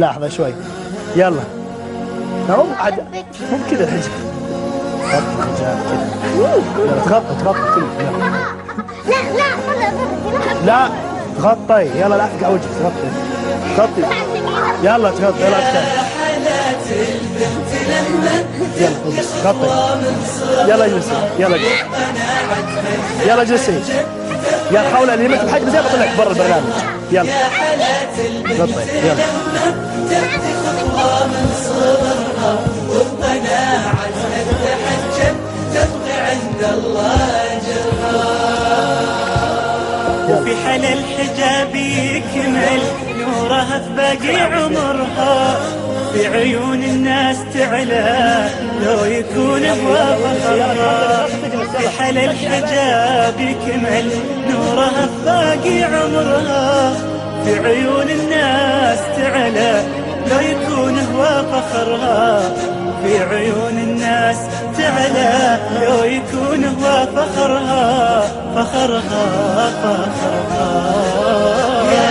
لحظة شوي. يلا. مو كذا الحجاب. غطي الحجاب كذا. يلا تغطي كله. لا تغطي. يلا لا تقع وجهك. تغطي. يلا تغطي. يلا تغطي. يلا غطي. يلا اجلسي. يلا اجلسي. يلا حاول اللي يمك بحق زي بطلعك برا البرنامج. يلا غطي. يلا وفي حال الحجاب يكمل نورها في باقي عمرها، في عيون الناس تعلى لو يكون هو فخرها. في حال الحجاب يكمل نورها في باقي عمرها، في عيون الناس تعلى لو يكون هو فخرها. في عيون الناس تعلى لو يكون هو فخرها. يا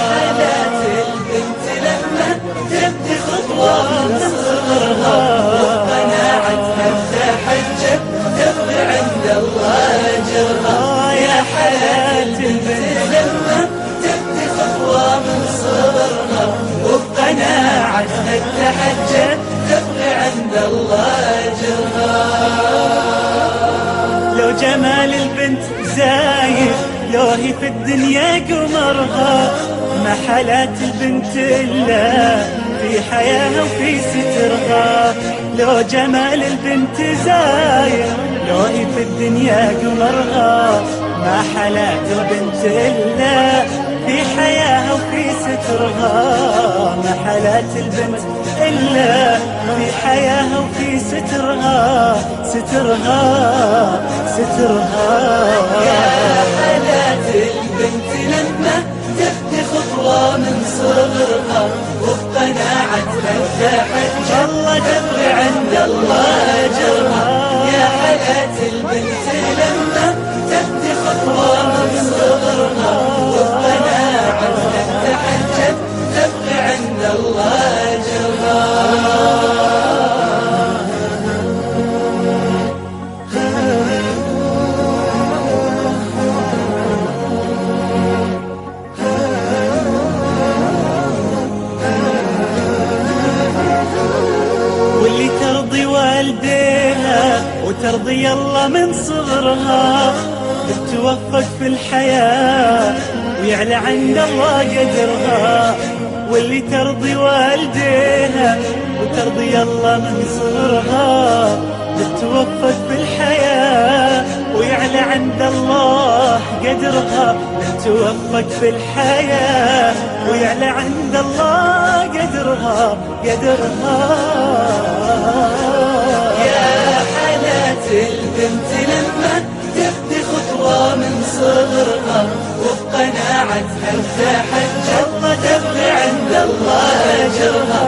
حالات البنت لما تبدي خطوة من صغرها، وقناعتها بتحجب تبغي عند الله أجرها. يا حالات البنت لما تبدي خطوة من صغرها، وقناعتها بتحجب تبغي عند الله أجرها. لو جمال البنت زايد لو هي في الدنيا قمرها، ما حالات البنت إلا في حياها وفي سترها. لو جمال البنت زايد لو هي في الدنيا قمرها، ما حالات البنت إلا في حياها وفي سترها. ما حالات البنت إلا في حياها وفي سترها. يا حالات البنت لما تبدي خطوة من صغرها، وبقناعتها تحج الله تبغي عند الله أجرها. يا حالات البنت لما تبدي خطوة من صغرها، وبقناعتها تحج تبغي عند الله أجرها. واللي ترضي والديها وترضي الله من صغرها، بتوفق في الحياة ويعلى عند الله قدرها. واللي ترضي والديها وترضي الله من صغرها، بتوفق في الحياة ويعلى عند الله قدرها. بتوفق في الحياة ويعلى عند الله قدرها. يا حالات البنت لما تبدي خطوة من صغرها، وبقناعتها تحج الله تبغي عند الله أجرها.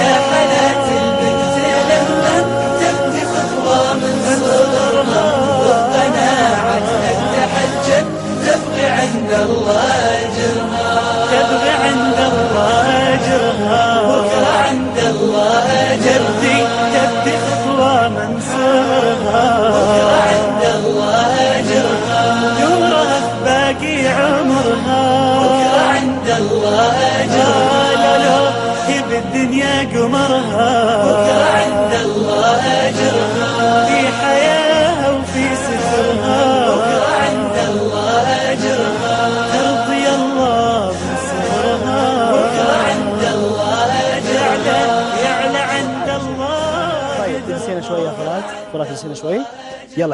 يا حالات البنت لما تبدي خطوة من صغرها، وبقناعتها تحج تبغي عند الله أجرها. تبغي عند الله أجرها. بكرة عند الله أجرتي تبدي خطوة من صغرها، بكرة عند الله أجرها. نورها في باقي عمرها، بكرة عند الله أجرها. لا هي بالدنيا قمرها، بكرة عند الله أجرها. في حياها وفي سترها، بكرة عند الله أجرها. ترضي الله بصغرها، بكرة عند الله أجرها. يعلى عند الله. طيب تنسينا شوي يا فرات. تنسينا شوي. يلا.